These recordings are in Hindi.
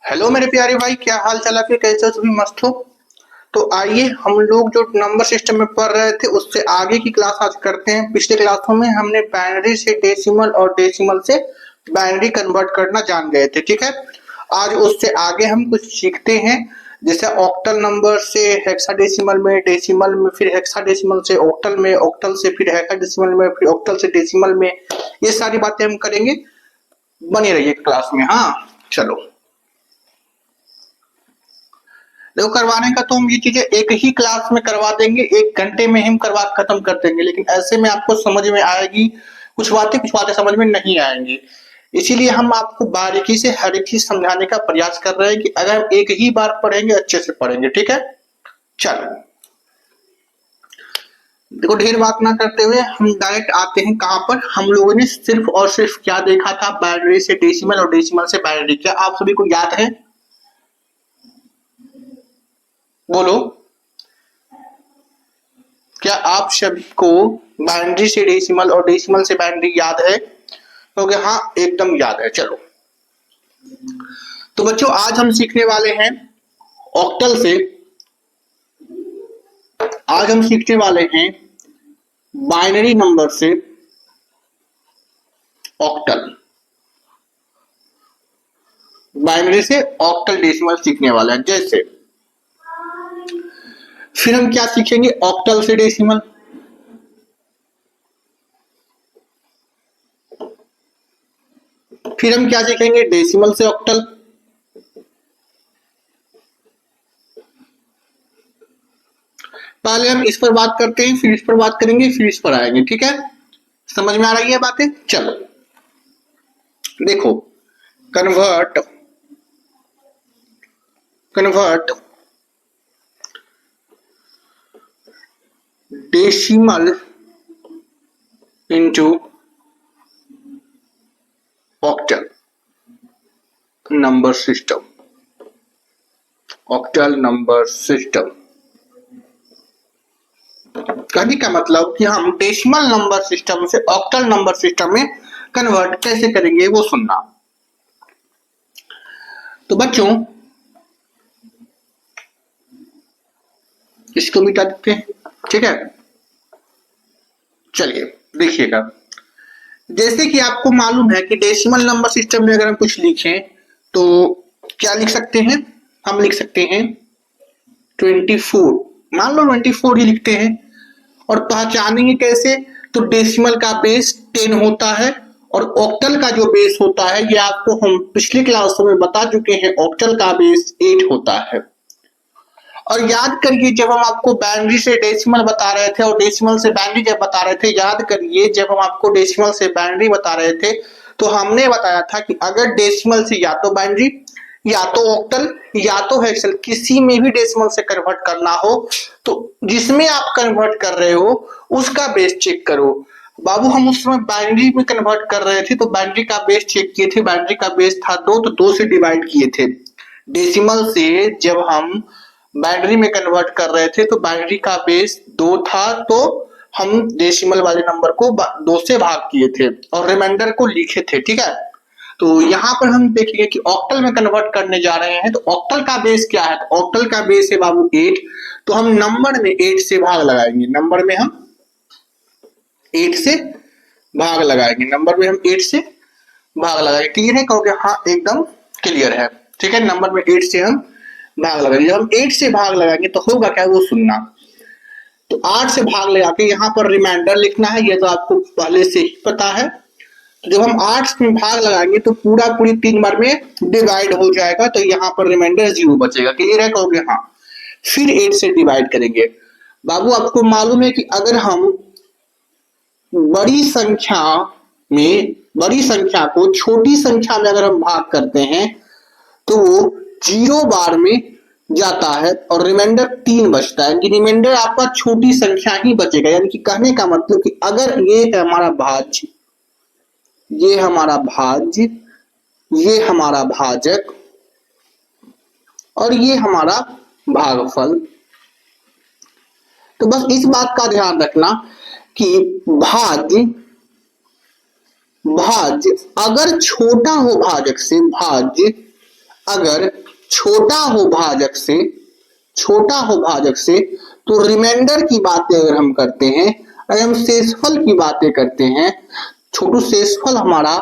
हेलो मेरे प्यारे भाई, क्या हाल चाल आपके? कैसे हो? सभी मस्त हो? तो आइए हम लोग जो नंबर सिस्टम में पढ़ रहे थे उससे आगे की क्लास आज करते हैं। पिछले क्लासों में हमने बाइनरी से डेसिमल और डेसिमल से बाइनरी कन्वर्ट करना जान गए थे, ठीक है। आज उससे आगे हम कुछ सीखते हैं, जैसे ऑक्टल नंबर से हेक्साडेसिमल में, डेसिमल में, फिर हेक्साडेसिमल से ऑक्टल में, ऑक्टल से फिर हेक्साडेसिमल में, फिर ऑक्टल से डेसिमल में। ये सारी बातें हम करेंगे। बने रहिए क्लास में। हाँ चलो, देखो करवाने का तो हम ये चीजें एक ही क्लास में करवा देंगे, 1 घंटे में हम करवा खत्म कर देंगे, लेकिन ऐसे में आपको समझ में आएगी कुछ बातें समझ में नहीं आएंगी। इसीलिए हम आपको बारीकी से हर एक चीज समझाने का प्रयास कर रहे हैं कि अगर हम एक ही बार पढ़ेंगे अच्छे से पढ़ेंगे, ठीक है। चलो देखो, ढेर बात ना करते हुए हम डायरेक्ट आते हैं कहां पर। हम लोगों ने सिर्फ और सिर्फ क्या देखा था? बाइनरी से डेसिमल और डेसिमल से बाइनरी। क्या आप सभी को याद है? बोलो, क्या आप सभी को बाइनरी से डेसिमल और डेसिमल से बाइनरी याद है? क्योंकि हाँ, एकदम याद है। चलो तो बच्चों, आज हम सीखने वाले हैं ऑक्टल से। आज हम सीखने वाले हैं बाइनरी नंबर से ऑक्टल। बाइनरी से ऑक्टल डेसिमल सीखने वाले हैं। जैसे फिर हम क्या सीखेंगे? ऑक्टल से डेसिमल। फिर हम क्या सीखेंगे? डेसिमल से ऑक्टल। पहले हम इस पर बात करते हैं, फिर इस पर बात करेंगे, फिर इस पर आएंगे, ठीक है। समझ में आ रही है बातें? चलो देखो, convert convert decimal into octal number system. Octal number system कहने का मतलब कि हम डेसिमल नंबर सिस्टम से ऑक्टल नंबर सिस्टम में कन्वर्ट कैसे करेंगे वो सुनना। तो बच्चों, इसको मिटा देते हैं, ठीक है। चलिए देखिएगा, जैसे कि आपको मालूम है कि डेसिमल नंबर सिस्टम में अगर हम कुछ लिखें तो क्या लिख सकते हैं? हम लिख सकते हैं 24। मान लो 24 ही लिखते हैं। और पहचानेंगे कैसे? तो डेसिमल का बेस 10 होता है और ऑक्टल का जो बेस होता है, ये आपको हम पिछले क्लासों में बता चुके हैं, ऑक्टल का बेस 8 होता है। और याद करिए, जब हम आपको बाइनरी से डेसिमल बता रहे थे और डेसिमल से बाइनरी जब बता रहे थे, याद करिए जब हम आपको डेसिमल से बाइनरी बता रहे थे तो हमने बताया था कि अगर डेसिमल से या तो बाइनरी या तो ऑक्टल या तो हेक्सल, किसी में भी डेसिमल से कन्वर्ट करना हो तो जिसमें आप कन्वर्ट कर रहे हो उसका बेस चेक करो। बाबू, हम उस समय बाइनरी में कन्वर्ट कर रहे थे तो बाइनरी का बेस चेक किए थे। बाइनरी का बेस था 2, तो 2 से डिवाइड किए थे। डेसिमल से जब हम बाइनरी में कन्वर्ट कर रहे थे तो बाइनरी का बेस 2 था, तो हम डेसिमल वाले नंबर को 2 से भाग किए थे और रिमाइंडर को लिखे थे, ठीक है। तो यहाँ पर हम देखेंगे कि ऑक्टल में कन्वर्ट करने जा रहे हैं, तो ऑक्टल का बेस क्या है? तो ऑक्टल का बेस है बाबू 8। तो हम नंबर में 8 से भाग लगाएंगे। नंबर में हम 8 से भाग लगाएंगे। नंबर में हम 8 से भाग लगाएंगे। क्लियर है? कहोगे हाँ एकदम क्लियर है, ठीक है। नंबर में 8 से हम भाग लगाएंगे। जब हम 8 से भाग लगाएंगे तो होगा क्या, वो सुनना। तो 8 से भाग लगा के यहाँ पर रिमाइंडर लिखना है, ये तो आपको पहले से ही पता है। तो जब हम 8 में भाग लगाएंगे तो पूरी 3 बार में डिवाइड हो जाएगा, तो यहाँ पर रिमाइंडर 0 बचेगा। क्लियर है? कहोगे हाँ। फिर 8 से डिवाइड करेंगे। बाबू, आपको मालूम है कि अगर हम बड़ी संख्या को छोटी संख्या में अगर हम भाग करते हैं तो वो 0 बार में जाता है और रिमाइंडर 3 बचता है। रिमाइंडर आपका छोटी संख्या ही बचेगा। यानी कि कहने का मतलब कि अगर ये है हमारा भाज्य, ये हमारा भाज्य, ये हमारा भाजक और ये हमारा भागफल, तो बस इस बात का ध्यान रखना कि भाज्य अगर छोटा हो भाजक से, भाज्य अगर छोटा हो भाजक से, छोटा हो भाजक से, तो रिमाइंडर की बातें अगर हम करते हैं, अगर हम शेषफल की बातें करते हैं, छोटू शेषफल हमारा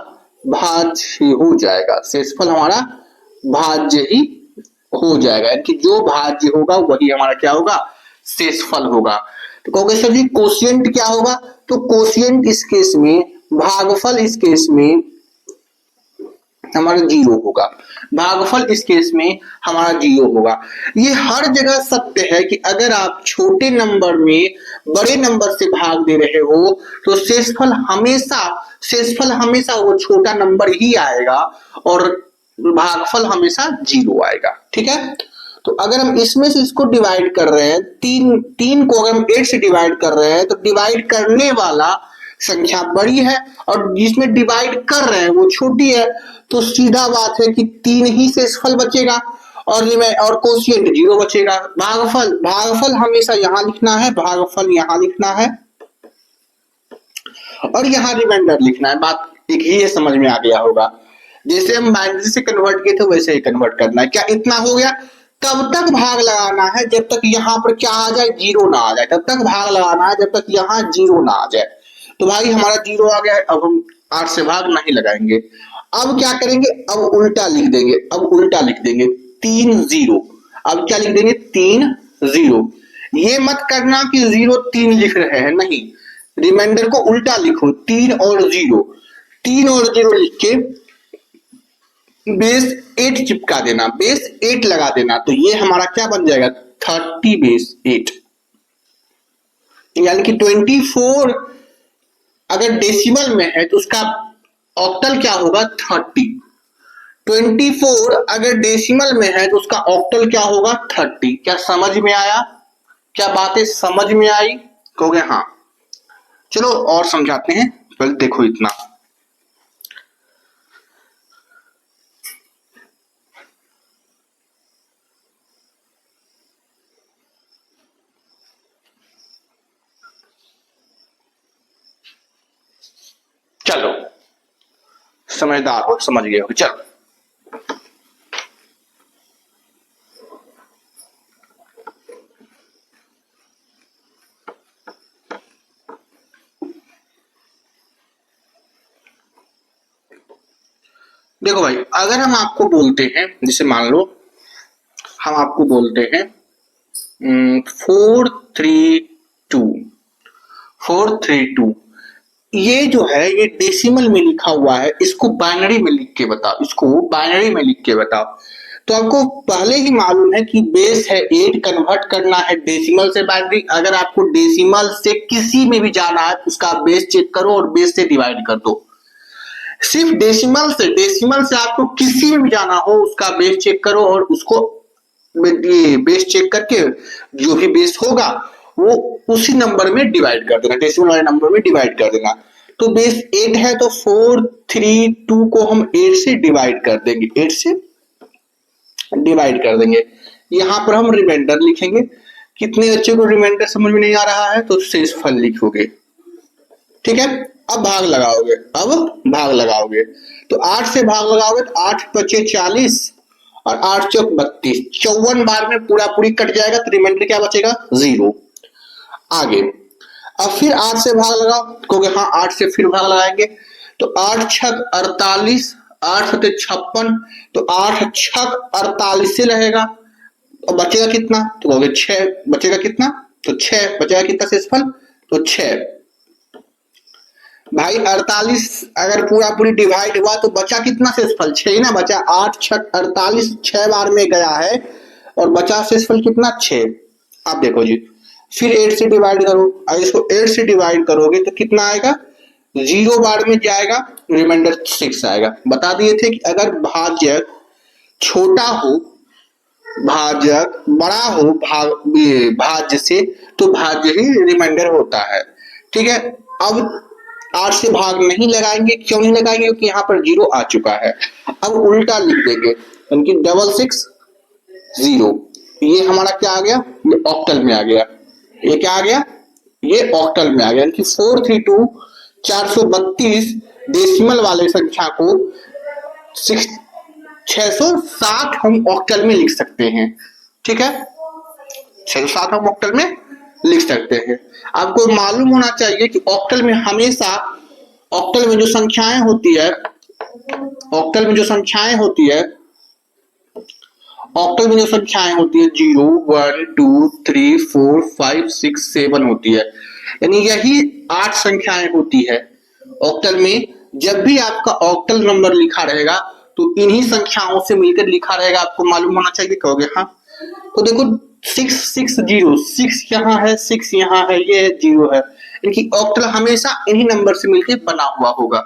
भाज्य ही हो जाएगा, शेषफल हमारा भाज्य ही हो जाएगा, कि जो भाज्य होगा वही हमारा क्या होगा, शेषफल होगा। तो कहोगे सर जी कोशिएंट क्या होगा, तो कोशिएंट इस केस में, भागफल इस केस में हमारा जीरो होगा, भागफल इस केस में हमारा जीरो होगा। ये हर जगह सत्य है कि अगर आप छोटे नंबर में बड़े नंबर से भाग दे रहे हो तो शेषफल हमेशा वो छोटा नंबर ही आएगा और भागफल हमेशा जीरो आएगा। ठीक है, तो अगर हम इसमें से इसको डिवाइड कर रहे हैं, तीन को अगर हम 8 से डिवाइड कर रहे हैं, तो डिवाइड करने वाला संख्या बड़ी है और जिसमें डिवाइड कर रहे हैं वो छोटी है, तो सीधा बात है कि 3 ही शेषफल बचेगा और कोशिएंट जीरो बचेगा। भागफल हमेशा यहां लिखना है, भागफल यहां लिखना है और यहाँ रिमाइंडर लिखना है। बात एक ही समझ में आ गया होगा, जैसे हम बाइनरी से कन्वर्ट किए थे वैसे ही कन्वर्ट करना है। क्या इतना हो गया, तब तक भाग लगाना है जब तक यहाँ पर क्या आ जाए, जीरो ना आ जाए, तब तक भाग लगाना है जब तक यहाँ जीरो ना आ जाए। तो भाई हमारा जीरो आ गया है, अब हम 8 से भाग नहीं लगाएंगे। अब क्या करेंगे, अब उल्टा लिख देंगे, अब उल्टा लिख देंगे 3 0। अब क्या लिख देंगे 3 0। ये मत करना कि 0 3 लिख रहे हैं, नहीं, रिमाइंडर को उल्टा लिखो, 3 और 0, 3 और 0 लिख के बेस 8 चिपका देना, बेस 8 लगा देना, तो ये हमारा क्या बन जाएगा 30 बेस 8, यानी कि 24 अगर डेसिमल में है तो उसका ऑक्टल क्या होगा 30। 24 अगर डेसिमल में है तो उसका ऑक्टल क्या होगा 30। क्या समझ में आया, क्या बातें समझ में आई, कहोगे हाँ। चलो और समझाते हैं, पहले देखो इतना। चलो समझदार हो, समझ गए हो, चलो देखो भाई, अगर हम आपको बोलते हैं, जैसे मान लो हम आपको बोलते हैं 432, ये जो है ये डेसिमल में लिखा हुआ है, इसको बाइनरी में लिख के बताओ, इसको बाइनरी में लिख के बताओ। तो आपको पहले ही मालूम है कि बेस है 8, कन्वर्ट करना है डेसिमल से बाइनरी। अगर आपको डेसिमल से किसी में भी जाना है तो उसका बेस चेक करो और बेस से डिवाइड कर दो। सिर्फ डेसिमल से आपको किसी में भी जाना हो उसका बेस चेक करो और उसको ये बेस चेक करके जो भी बेस होगा वो उसी नंबर में डिवाइड कर देना, डेसिमल वाले नंबर में डिवाइड कर देना। तो बेस 8 है तो 432 को हम 8 से डिवाइड कर देंगे, 8 से डिवाइड कर देंगे। यहां पर हम रिमाइंडर लिखेंगे। कितने बच्चों को रिमाइंडर समझ में नहीं आ रहा है तो शेषफल लिखोगे। ठीक है, अब भाग लगाओगे, तो 8 से भाग लगाओगे तो 8 बचे 40 और 8 चौक 32, 54 बार में पूरा पूरी कट जाएगा तो रिमाइंडर क्या बचेगा 0। आगे अब फिर 8 से भाग लगाओ, कहोगे हाँ 8 से फिर भाग लगाएंगे, तो 8 छक 48, 8 सते 56, तो 8 छक 48 से रहेगा और बचेगा कितना, तो कहोगे 6 बचेगा कितना, तो 6 बचेगा कितना शेषफल, तो 6। भाई 48 अगर पूरा पूरी डिवाइड हुआ तो बचा कितना शेषफल, 6 ना बचा, 8 छक 48, 6 बार में गया है और बचा शेषफल कितना 6। अब देखो जी, फिर 8 से डिवाइड करो, अगर इसको 8 से डिवाइड करोगे तो कितना आएगा, 0 बार में जाएगा, रिमाइंडर 6 आएगा। बता दिए थे कि अगर भाज्य छोटा हो, भाजक बड़ा हो भाज्य से, तो भाज्य ही रिमाइंडर होता है। ठीक है, अब 8 से भाग नहीं लगाएंगे, क्यों नहीं लगाएंगे, क्योंकि यहाँ पर 0 आ चुका है। अब उल्टा लिख देंगे, यानी 66 0, ये हमारा क्या आ गया, ये ऑक्टल में आ गया, ये क्या आ गया, ये ऑक्टल में आ गया, यानी 432 432 डेसिमल वाले संख्या को 660 हम ऑक्टल में लिख सकते हैं। ठीक है, 660 हम ऑक्टल में लिख सकते हैं। आपको मालूम होना चाहिए कि ऑक्टल में हमेशा, ऑक्टल में जो संख्याएं होती है, ऑक्टल में जो संख्याएं होती है, ऑक्टल में जो संख्याएं होती है 0 1 2 3 4 5 6 7 होती है, यानी यही 8 संख्याएं होती है ऑक्टल में। जब भी आपका ऑक्टल नंबर लिखा रहेगा तो इन्हीं संख्याओं से मिलकर लिखा रहेगा, आपको मालूम होना चाहिए। कहोगे हाँ, तो देखो 6 6 0, 6 यहाँ है, 6 यहाँ है, ये 0 है, इनकी ऑक्टल हमेशा इन्हीं नंबर से मिलकर बना हुआ होगा।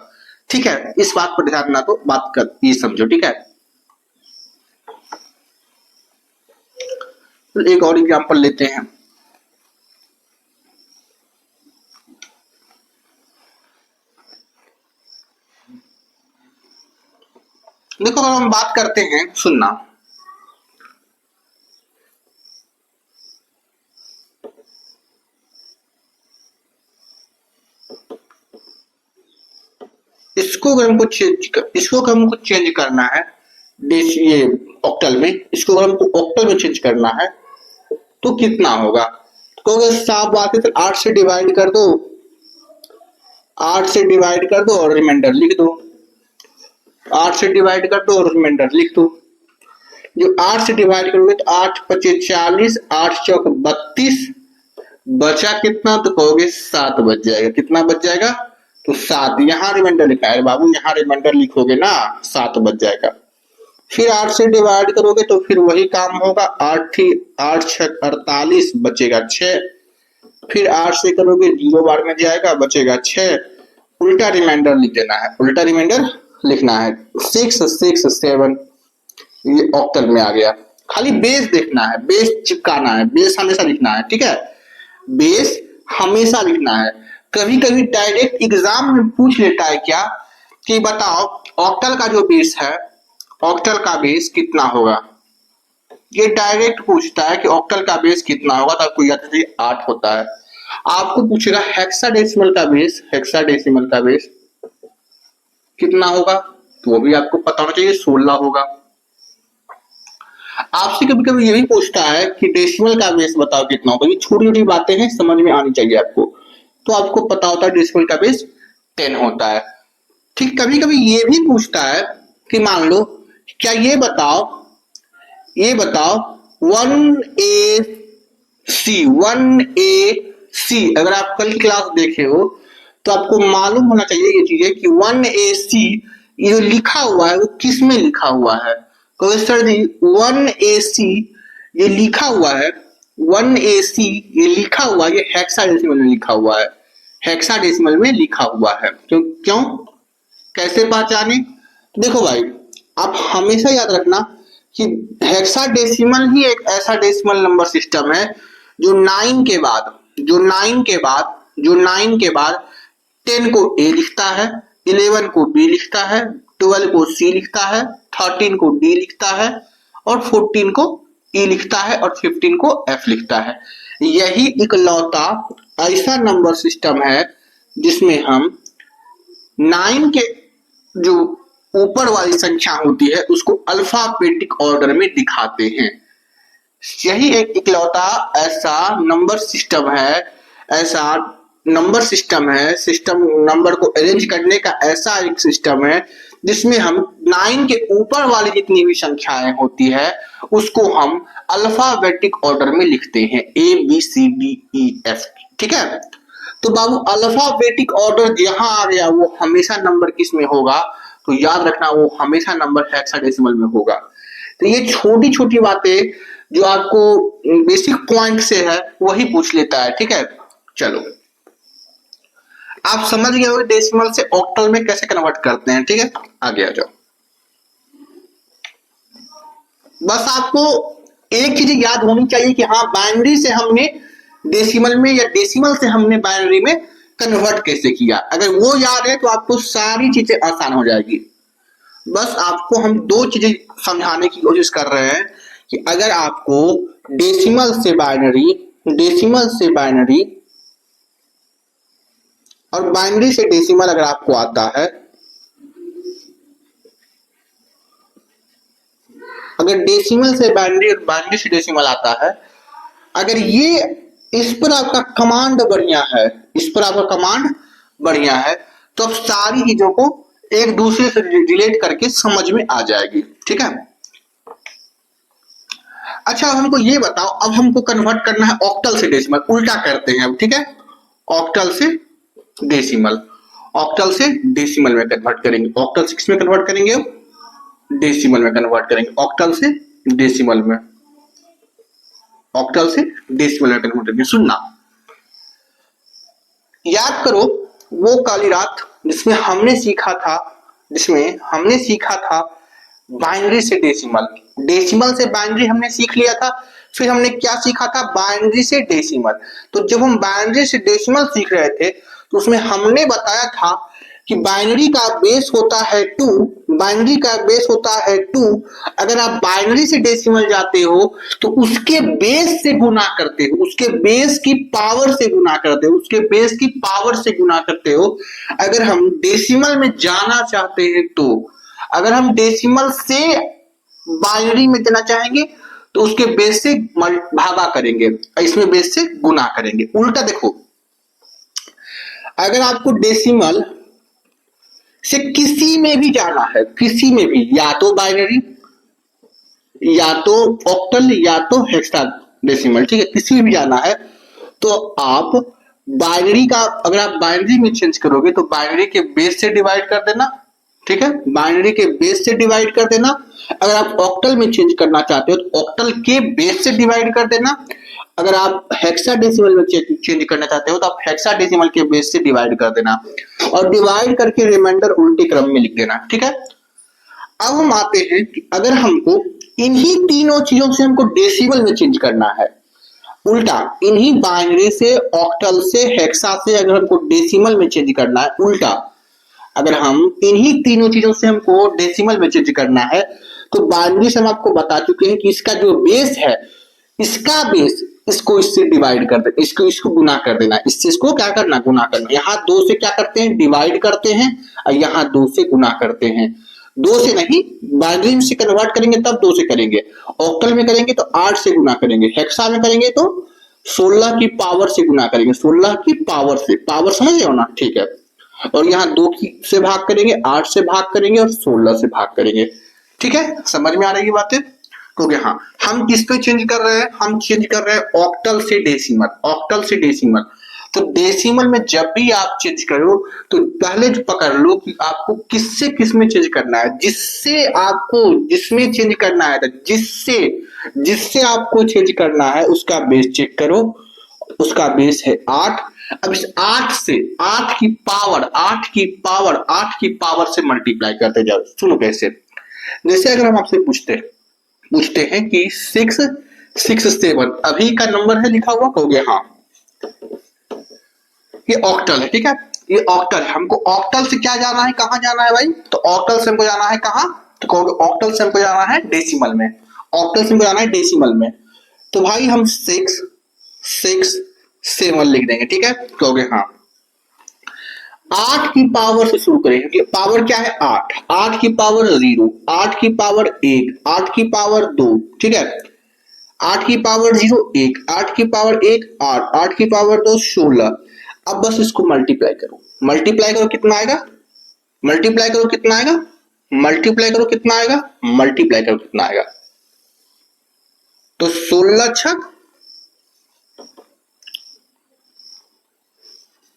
ठीक है, इस बात पर ध्यान ना दो, बात कर ये समझो। ठीक है, एक और एग्जांपल लेते हैं। देखो अगर हम बात करते हैं, सुनना, इसको अगर हमको चेंज करना है ये ऑक्टल में, इसको अगर हमको ऑक्टल में चेंज करना है तो कितना होगा? तो साफ बात है, 8 से डिवाइड कर दो, 8 से डिवाइड कर दो और रिमाइंडर लिख दो, 8 से डिवाइड कर दो और रिमाइंडर लिख दो। जो 8 से डिवाइड करोगे तो 8 पचे 40, 8 चौक 32, बचा कितना? तो कहोगे 7 बच जाएगा। कितना बच जाएगा? तो 7। यहाँ रिमाइंडर लिखा है बाबू, यहाँ रिमाइंडर लिखोगे ना, 7 बच जाएगा। फिर 8 से डिवाइड करोगे तो फिर वही काम होगा, 8 6 48, बचेगा 6। फिर 8 से करोगे 0 बार में जाएगा, बचेगा 6। उल्टा रिमाइंडर लिख देना है, उल्टा रिमाइंडर लिखना है, 6 6 7। ये ऑक्टल में आ गया। खाली बेस देखना है, बेस चिपकाना है, बेस हमेशा लिखना है। ठीक है, बेस हमेशा लिखना है। कभी कभी डायरेक्ट एग्जाम में पूछ लेता है क्या कि बताओ ऑक्टल का जो बेस है, ऑक्टल का बेस कितना होगा? ये डायरेक्ट पूछता है कि ऑक्टल का बेस कितना होगा, तो आपको याद है 8 होता है। आपको पूछेगा हेक्साडेसिमल का बेस, हेक्साडेसिमल का बेस कितना होगा, तो वो भी आपको पता होना चाहिए, 16 होगा। आपसे कभी कभी ये भी पूछता है कि डेसिमल का बेस बताओ कितना होगा। ये छोटी छोटी बातें हैं, समझ में आनी चाहिए आपको। तो आपको पता होता है डेसिमल का बेस 10 होता है। ठीक, कभी कभी ये भी पूछता है कि मान लो, क्या ये बताओ 1AC, अगर आप कल की क्लास देखे हो तो आपको मालूम होना चाहिए ये चीजें कि 1AC ये जो लिखा हुआ है वो किस में लिखा हुआ है। तो सर जी 1AC ये लिखा हुआ है, 1AC ये लिखा हुआ है, ये हेक्साडेसिमल में लिखा हुआ है, हेक्साडेसिमल में लिखा हुआ है। क्यों कैसे पहचाने? देखो भाई, आप हमेशा याद रखना कि हेक्साडेसिमल ही एक ऐसा डेसिमल नंबर सिस्टम है जो 9 के बाद 10 को A लिखता है, 11 को B लिखता है, 12 को C लिखता है, 13 को D लिखता है और 14 को E लिखता है और 15 को F लिखता है। यही इकलौता ऐसा नंबर सिस्टम है जिसमें हम 9 के जो ऊपर वाली संख्या होती है उसको अल्फाबेटिक ऑर्डर में दिखाते हैं। यही एक इकलौता ऐसा नंबर सिस्टम है, सिस्टम नंबर को अरेंज करने का ऐसा एक सिस्टम है जिसमें हम 9 के ऊपर वाली जितनी भी संख्याएं होती है उसको हम अल्फाबेटिक ऑर्डर में लिखते हैं, ABCDEF। ठीक है, तो बाबू अल्फाबेटिक ऑर्डर जहां आ गया वो हमेशा नंबर किस में होगा? तो याद रखना वो हमेशा नंबर हेक्साडेसिमल में होगा। तो ये छोटी छोटी बातें जो आपको बेसिक पॉइंट से है वही पूछ लेता है। ठीक है, चलो आप समझ गए हो डेसिमल से ऑक्टल में कैसे कन्वर्ट करते हैं। ठीक है, आगे आ जाओ। बस आपको एक चीज याद होनी चाहिए कि हाँ, बाइनरी से हमने डेसिमल में या डेसिमल से हमने बाइनरी में कन्वर्ट कैसे किया। अगर वो याद है तो आपको सारी चीजें आसान हो जाएगी। बस आपको हम 2 चीजें समझाने की कोशिश कर रहे हैं कि अगर आपको डेसिमल से बाइनरी और बाइनरी से डेसिमल अगर आपको आता है अगर डेसिमल से बाइनरी और बाइनरी से डेसिमल आता है, अगर ये इस पर आपका कमांड बढ़िया है, इस पर आपका कमांड बढ़िया है, तो अब सारी चीजों को एक दूसरे से रिलेट करके समझ में आ जाएगी। ठीक है। अच्छा अब हमको ये बताओ, अब हमको कन्वर्ट करना है ऑक्टल से डेसिमल, उल्टा करते हैं अब। ठीक है, ऑक्टल से डेसिमल, ऑक्टल से डेसिमल में कन्वर्ट करेंगे। ऑक्टल से किसमें कन्वर्ट करेंगे? अब डेसिमल में कन्वर्ट करेंगे। ऑक्टल से डेसिमल में, ऑक्टल से डेसिमल में कन्वर्ट करेंगे। सुनना, याद करो वो काली रात जिसमें हमने सीखा था बाइनरी से डेसिमल, डेसिमल से बाइनरी हमने सीख लिया था। फिर हमने क्या सीखा था? बाइनरी से डेसिमल। तो जब हम बाइनरी से डेसिमल सीख रहे थे तो उसमें हमने बताया था कि बाइनरी का बेस होता है 2, बाइनरी का बेस होता है 2। अगर आप बाइनरी से डेसिमल जाते हो तो उसके बेस से गुना करते हो, उसके बेस की पावर से गुना करते हो, उसके बेस की पावर से गुना करते हो। अगर हम डेसिमल में जाना चाहते हैं तो, अगर हम डेसिमल से बाइनरी में जाना चाहेंगे तो उसके बेस से भागा करेंगे, इसमें बेस से गुना करेंगे। उल्टा देखो, अगर आपको डेसिमल से किसी में भी जाना है, किसी में भी, या तो बाइनरी या तो ऑक्टल या तो हेक्साडेसिमल, ठीक है, किसी में भी जाना है तो आप बाइनरी का, अगर आप बाइनरी में चेंज करोगे तो बाइनरी के बेस से डिवाइड कर देना। ठीक है, बाइनरी के बेस से डिवाइड कर देना। अगर आप ऑक्टल में चेंज करना चाहते हो तो ऑक्टल के बेस से डिवाइड कर देना। अगर आप हेक्साडेसिमल में चेंज करना चाहते हो तो आप हेक्साडेसिमल के बेस से डिवाइड कर देना और डिवाइड करके रिमाइंडर उल्टे क्रम में लिख देना। ठीक है। अब हम आते हैं कि अगर हमको इन्हीं तीनों चीजों से हमको डेसिमल में चेंज करना है, उल्टा इन्हीं बाइनरी से, ऑक्टल से, हेक्सा से अगर हमको डेसिमल में चेंज करना है, उल्टा अगर हम इन्हीं तीनों चीजों से हमको डेसिमल में चेंज करना है तो बाइनरी से हम आपको बता चुके हैं कि इसका जो बेस है, इसका बेस, इसको इससे डिवाइड कर देना, इसको गुना कर देना, इससे इसको क्या करना? गुना करना। यहाँ 2 से क्या करते हैं? डिवाइड करते हैं, और यहाँ 2 से गुना करते हैं। 2 से नहीं, बाइनरी से कन्वर्ट करेंगे तब 2 से करेंगे, ऑक्टल में करेंगे तो 8 से गुना करेंगे, हेक्सा में करेंगे तो 16 की पावर से गुना करेंगे, 16 की पावर से, पावर समझ रहे हो ना? ठीक है। और यहाँ 2 से भाग करेंगे, 8 से भाग करेंगे और 16 से भाग करेंगे। ठीक है, समझ में आ रही है बातें? तो हाँ, हम किस पे चेंज कर रहे हैं? हम चेंज कर रहे हैं ऑक्टल से डेसिमल, ऑक्टल से डेसिमल। तो डेसिमल में जब भी आप चेंज करो तो पहले जो पकड़ लो कि आपको किससे किस में चेंज करना है, जिससे आपको, जिसमें चेंज करना है, जिससे आपको चेंज करना है उसका बेस चेक करो, उसका बेस है 8। अब इस 8 से 8 की पावर से मल्टीप्लाई करते जाओ। सुनो कैसे, जैसे अगर हम आपसे पूछते हैं कि 6 6 7 अभी का नंबर है लिखा हुआ, कहोगे हाँ ये ऑक्टल है। ठीक है, ये ऑक्टल है। हमको ऑक्टल से क्या जाना है, कहां जाना है भाई? तो ऑक्टल से हमको जाना है कहां? तो कहोगे ऑक्टल से हमको जाना है डेसिमल में, ऑक्टल से हमको जाना है डेसिमल में। तो भाई हम 6 6 7 लिख देंगे। ठीक है, कहोगे हाँ। 8 की पावर से शुरू करेंगे, पावर क्या है? 8, 8 की पावर 0, 8 की पावर 1, 8 की पावर 2, ठीक है, 8 की पावर 0 1, 8 की पावर 1 8, 8 की पावर 2 16। अब बस इसको मल्टीप्लाई करो, मल्टीप्लाई करो कितना आएगा? मल्टीप्लाई करो कितना आएगा? मल्टीप्लाई करो कितना आएगा? मल्टीप्लाई करो कितना आएगा? तो 16 छक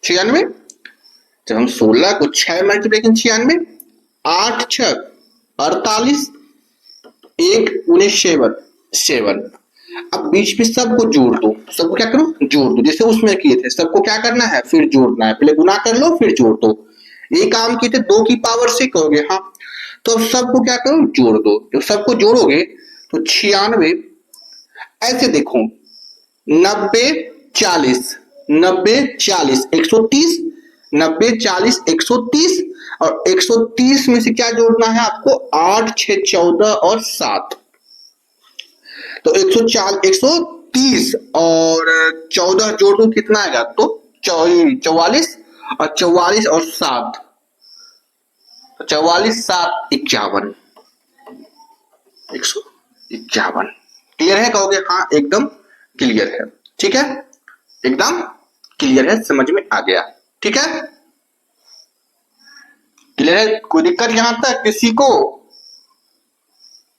96। जब हम 16 को 6 मल्टीप्लाई 96, 8 छक 48, 1 19 7। अब बीच में सबको जोड़ दो, सबको क्या करो? जोड़ दो, जैसे उसमें किए थे। सबको क्या करना है? फिर जोड़ना है, पहले गुना कर लो फिर जोड़ दो। ये काम किए थे 2 की पावर से, कहोगे हाँ। तो अब सबको क्या करो? जोड़ दो। जब सबको जोड़ोगे तो 96, ऐसे देखो 90 40 90 40 130, 90 40 130, और 130 में से क्या जोड़ना है आपको? 8 6 14 और 7। तो 130 और 14 जोड़ दो कितना आएगा? तो 44, और 44 और 7, 44 7 51, 51। क्लियर है? कहोगे हाँ एकदम क्लियर है। ठीक है, एकदम क्लियर है, समझ में आ गया। ठीक है, क्लियर है? कोई दिक्कत यहां तक किसी को?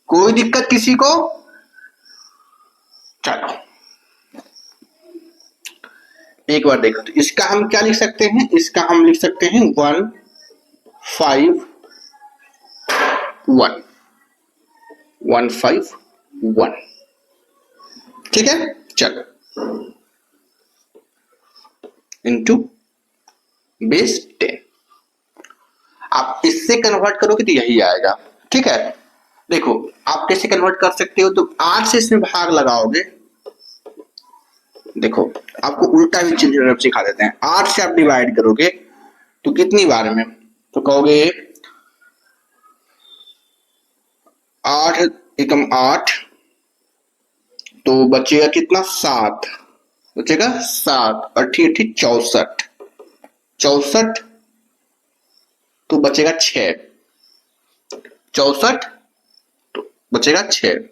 कोई दिक्कत किसी को? चलो एक बार देखो, तो इसका हम क्या लिख सकते हैं? इसका हम लिख सकते हैं 1 5 1 1 5 1। ठीक है, चलो इंटू बेस 10। आप इससे कन्वर्ट करोगे तो यही आएगा। ठीक है, देखो आप कैसे कन्वर्ट कर सकते हो, तो 8 से इसमें भाग लगाओगे। देखो आपको उल्टा भी चीज सिखा देते हैं। 8 से आप डिवाइड करोगे तो कितनी बार में, तो कहोगे 8 एकम 8, तो बचेगा कितना? 7 बचेगा 7, 8 64 64, तो बचेगा 6 64, तो बचेगा 6।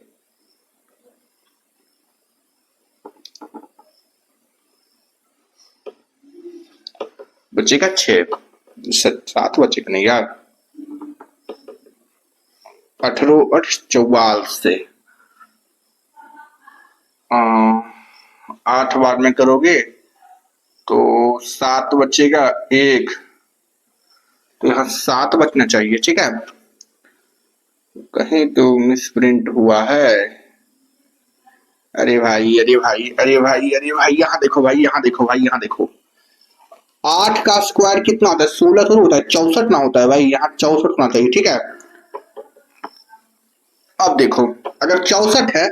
बचेगा 6, 7 बचेगा नहीं यार, 18 8 44 से 8 बार में करोगे तो 7 बचेगा 1, तो यहाँ 7 बचना चाहिए। ठीक है, कहीं तो मिसप्रिंट हुआ है। अरे भाई अरे भाई अरे भाई अरे भाई, यहाँ देखो भाई, यहाँ देखो भाई, यहाँ देखो 8 का स्क्वायर कितना होता है? 16 थोड़ा होता है, 64 ना होता है भाई, यहाँ 64 होना चाहिए। ठीक है, अब देखो अगर 64 है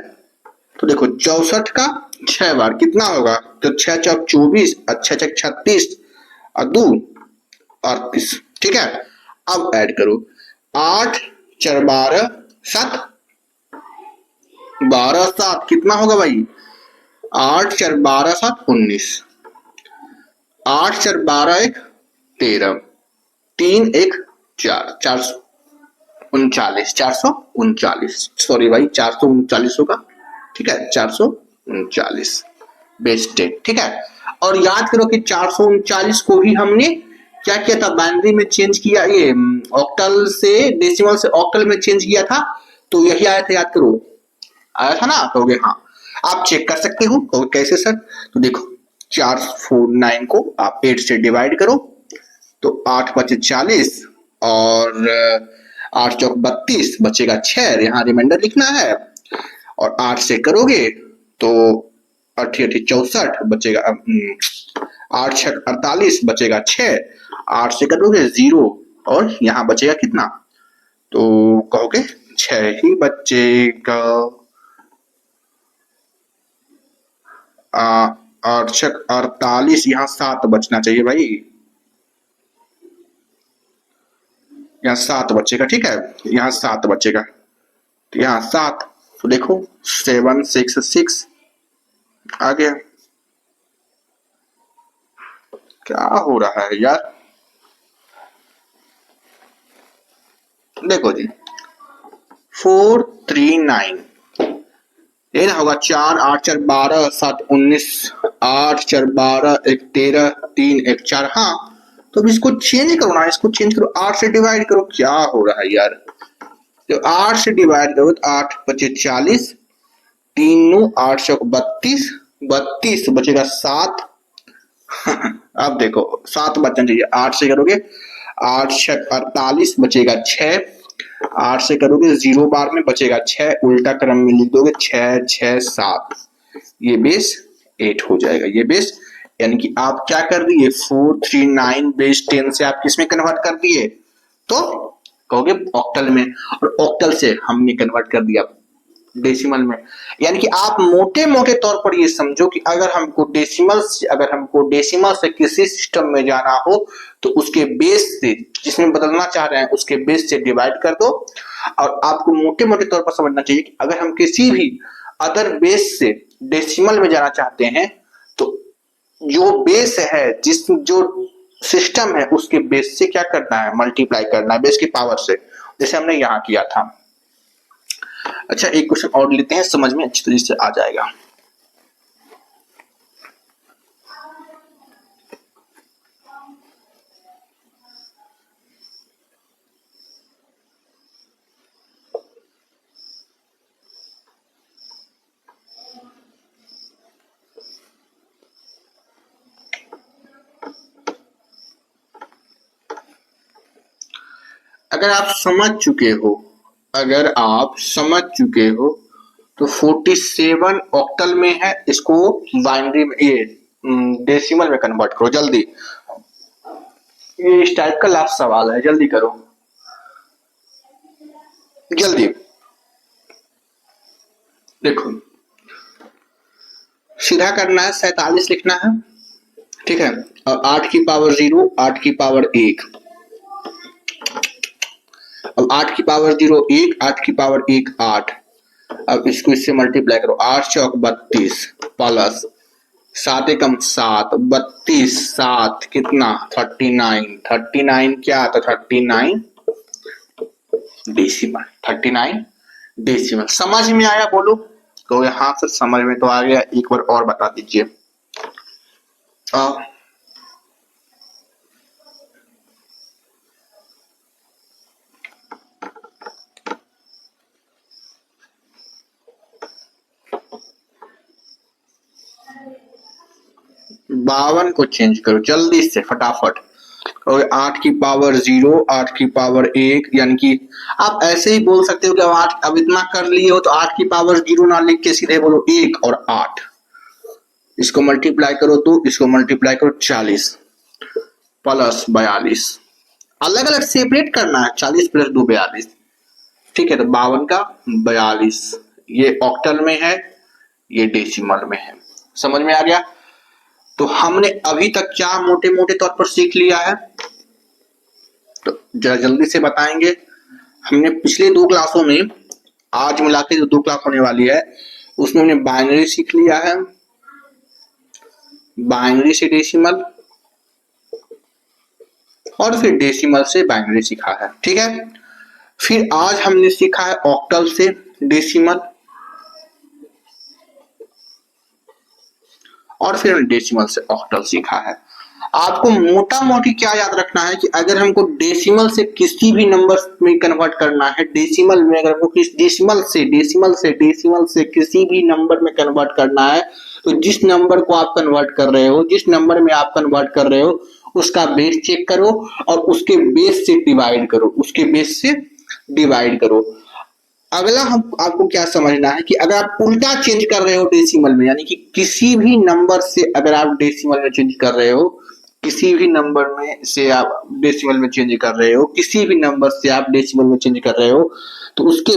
तो देखो 64 का 6 बार कितना होगा? तो 6 चौक 24, 6 चौक 36 और 2 38। ठीक है, अब ऐड करो 8 4 12 7, 12 7 कितना होगा भाई? 8 4 12 7 19, 8 4 12 1 13, 3 1 4 439, 439, सॉरी भाई 439 होगा। ठीक है, 439 बेस 10। ठीक है, और याद करो कि 439 को भी हमने क्या किया था? बाइनरी में चेंज किया, ये ऑक्टल से डेसिमल से ऑक्टल में चेंज किया था, तो यही आया था, याद करो आया था ना? कहोगे हाँ, आप चेक कर सकते हो। कहोगे कैसे सर? तो देखो 449 को आप 8 से डिवाइड करो तो 8 बचे 40 और 8 चौक 32 बचेगा 6, यहाँ रिमाइंडर लिखना है। और 8 से करोगे तो 8 64 बचेगा, 8 6 48 बचेगा 6, 8 से करोगे 0 और यहाँ बचेगा कितना? तो कहोगे 6 ही बचेगा। 8 6 48, यहाँ 7 बचना चाहिए भाई, यहाँ 7 बचेगा। ठीक है, यहाँ 7 बचेगा, तो यहाँ 7, तो देखो 7 6 6 आ गया। क्या हो रहा है यार? देखो जी 439, ये ना होगा 4 8 4 12 7 19, 8 4 12 1 13 3 1 4। हाँ, तो अब इसको चेंज करो ना, इसको चेंज करो, 8 से डिवाइड करो। क्या हो रहा है यार? तो 8 से डिवाइड करो तो 8 बचे 40, 3 9 8 चौक 32, 32 बचेगा 7। अब देखो 7 बचना चाहिए, 8 से करोगे 8 6 48 बचेगा 6, 8 से करोगे 0 बार में बचेगा 6, उल्टा क्रम में लिख दोगे 6 6 7, ये बेस 8 हो जाएगा। ये बेस यानी कि आप क्या कर दिए? 439 बेस 10 से आप किसमें कन्वर्ट कर दिए? तो कहोगे ऑक्टल में, और ऑक्टल से हमने कन्वर्ट कर दिया डेसिमल में। यानी कि आप मोटे मोटे तौर पर ये समझो कि अगर हमको डेसिमल से किसी सिस्टम में जाना हो तो उसके बेस से, जिसमें बदलना चाह रहे हैं उसके बेस से डिवाइड कर दो। और आपको मोटे मोटे तौर पर समझना चाहिए कि अगर हम किसी भी अदर बेस से डेसिमल में जाना चाहते हैं तो जो बेस है, जो सिस्टम है, उसके बेस से क्या करना है? मल्टीप्लाई करना है, बेस की पावर से, जैसे हमने यहाँ किया था। अच्छा, एक क्वेश्चन और लेते हैं, समझ में अच्छी तरीके से आ जाएगा। अगर आप समझ चुके हो, अगर आप समझ चुके हो तो 47 ऑक्टल में है, इसको बाइनरी में, ये डेसिमल में कन्वर्ट करो जल्दी। ये इस टाइप का लास्ट सवाल है, जल्दी करो जल्दी। देखो, सीधा करना है, 47 लिखना है, ठीक है। और 8 की पावर 0, 8 की पावर 1, अब 8 की पावर 0 1, 8 की पावर 1 8। अब इसको इससे मल्टीप्लाई करो, 8 चौक 32 प्लस 7 एकम 7, 32 7 कितना 39, 39 क्या आता 39 डेसिमल, 39 डेसिमल। समझ में आया बोलो? तो यहां से समझ में तो आ गया, एक बार और बता दीजिए। बावन को चेंज करो जल्दी से फटाफट। और 8 की पावर 0, 8 की पावर 1, यानी कि आप ऐसे ही बोल सकते हो कि अब इतना कर लिए हो तो 8 की पावर 0 ना लिख के सीधे बोलो 1 और 8। इसको मल्टीप्लाई करो तो इसको मल्टीप्लाई करो 40 प्लस 42। अलग अलग सेपरेट करना है, 40 प्लस 2 42, ठीक है। तो 52 का 42, ये ऑक्टल में है, ये डेसिमल में है। समझ में आ गया? तो हमने अभी तक क्या मोटे मोटे तौर पर सीख लिया है, तो जरा जल्दी से बताएंगे। हमने पिछले 2 क्लासों में, आज मिला के जो 2 क्लास होने वाली है उसमें हमने बाइनरी सीख लिया है, बाइनरी से डेसिमल, और फिर डेसिमल से बाइनरी सीखा है, ठीक है। फिर आज हमने सीखा है ऑक्टल से डेसिमल, और फिर हमने डेसिमल से ऑक्टल सीखा है। आपको मोटा मोटी क्या याद रखना है कि अगर हमको डेसिमल से किसी भी नंबर में कन्वर्ट करना है, डेसिमल में अगर हमको डेसिमल से किसी भी नंबर में कन्वर्ट करना है, तो जिस नंबर को आप कन्वर्ट कर रहे हो, जिस नंबर में आप कन्वर्ट कर रहे हो उसका बेस चेक करो और उसके बेस से डिवाइड करो, उसके बेस से डिवाइड करो। अगला हम आपको क्या समझना है कि अगर आप उल्टा चेंज कर रहे हो डेसिमल में, यानी कि किसी भी नंबर से अगर आप डेसिमल में चेंज कर रहे हो, किसी भी नंबर में से आप डेसिमल में चेंज कर रहे हो, किसी भी नंबर से आप डेसिमल में चेंज कर रहे हो, तो उसके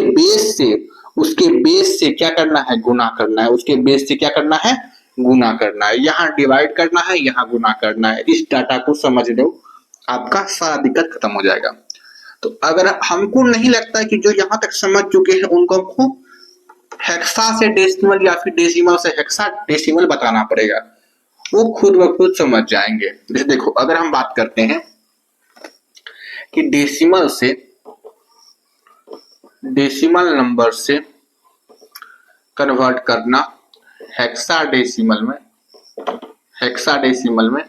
बेस से क्या करना है, गुना करना है। उसके बेस से क्या करना है, गुना करना है। यहाँ डिवाइड करना है, यहाँ गुना करना है। इस डाटा को समझ लो, आपका सारा दिक्कत खत्म हो जाएगा। तो अगर हमको नहीं लगता कि जो यहाँ तक समझ चुके हैं उनको हमको हेक्सा से डेसिमल या फिर डेसिमल से हेक्सा डेसिमल बताना पड़ेगा, वो खुद ब खुद समझ जाएंगे। जैसे देखो, अगर हम बात करते हैं कि डेसिमल नंबर से कन्वर्ट करना हेक्साडेसिमल में,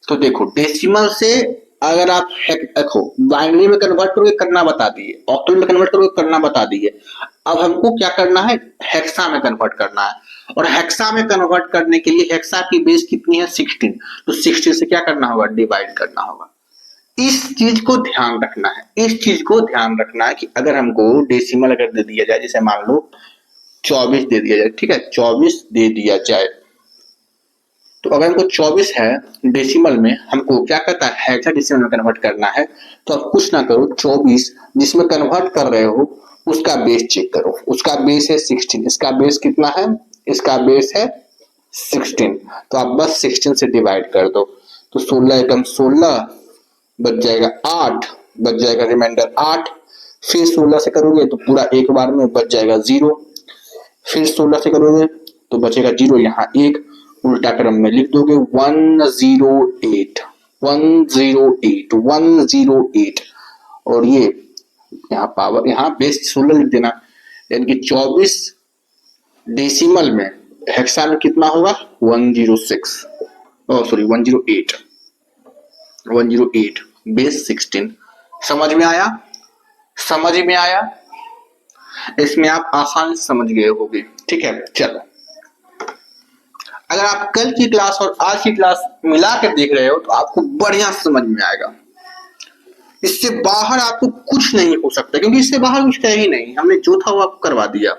तो देखो डेसिमल से अगर आप देखो बाइनरी में कन्वर्ट करोगे करना बता दिए, ऑक्टल में कन्वर्ट करोगे करना बता दिए। अब हमको क्या करना है, हेक्सा में कन्वर्ट करना है, और हेक्सा में कन्वर्ट करने के लिए हेक्सा की बेस कितनी है 16, तो 16 से क्या करना होगा, डिवाइड करना होगा। इस चीज को ध्यान रखना है, इस चीज को ध्यान रखना है कि अगर हमको डेसिमल अगर दे दिया जाए, जैसे मान लो 24 दे दिया जाए, ठीक है, 24 दे दिया जाए, तो अगर हमको 24 है डेसिमल में, हमको क्या करता है हेक्साडेसिमल में कन्वर्ट करना है, तो आप कुछ ना करो, 24 जिसमें कन्वर्ट कर रहे हो उसका बेस चेक करो, उसका बेस है 16, इसका बेस कितना है, इसका बेस है 16, तो आप बस 16 से डिवाइड कर दो, तो 16 एकम 16 बच जाएगा 8, बच जाएगा रिमाइंडर 8, फिर 16 से करोगे तो पूरा एक बार में बच जाएगा 0, फिर 16 से करोगे तो बचेगा 0, यहाँ 1 उल्टा क्रम में लिख दोगे 108, 108, 108, और ये यहाँ पावर, यहाँ बेस 16 लिख देना, यानी कि 24 डेसिमल में हेक्सा में कितना होगा 106, सॉरी 108 बेस 16। समझ में आया? समझ में आया? इसमें आप आसानी से समझ गए होंगे। ठीक है, चलो अगर आप कल की क्लास और आज की क्लास मिला कर देख रहे हो तो आपको बढ़िया समझ में आएगा। इससे बाहर आपको कुछ नहीं हो सकता, क्योंकि इससे बाहर कुछ है ही नहीं। हमने जो था वो आपको करवा दिया।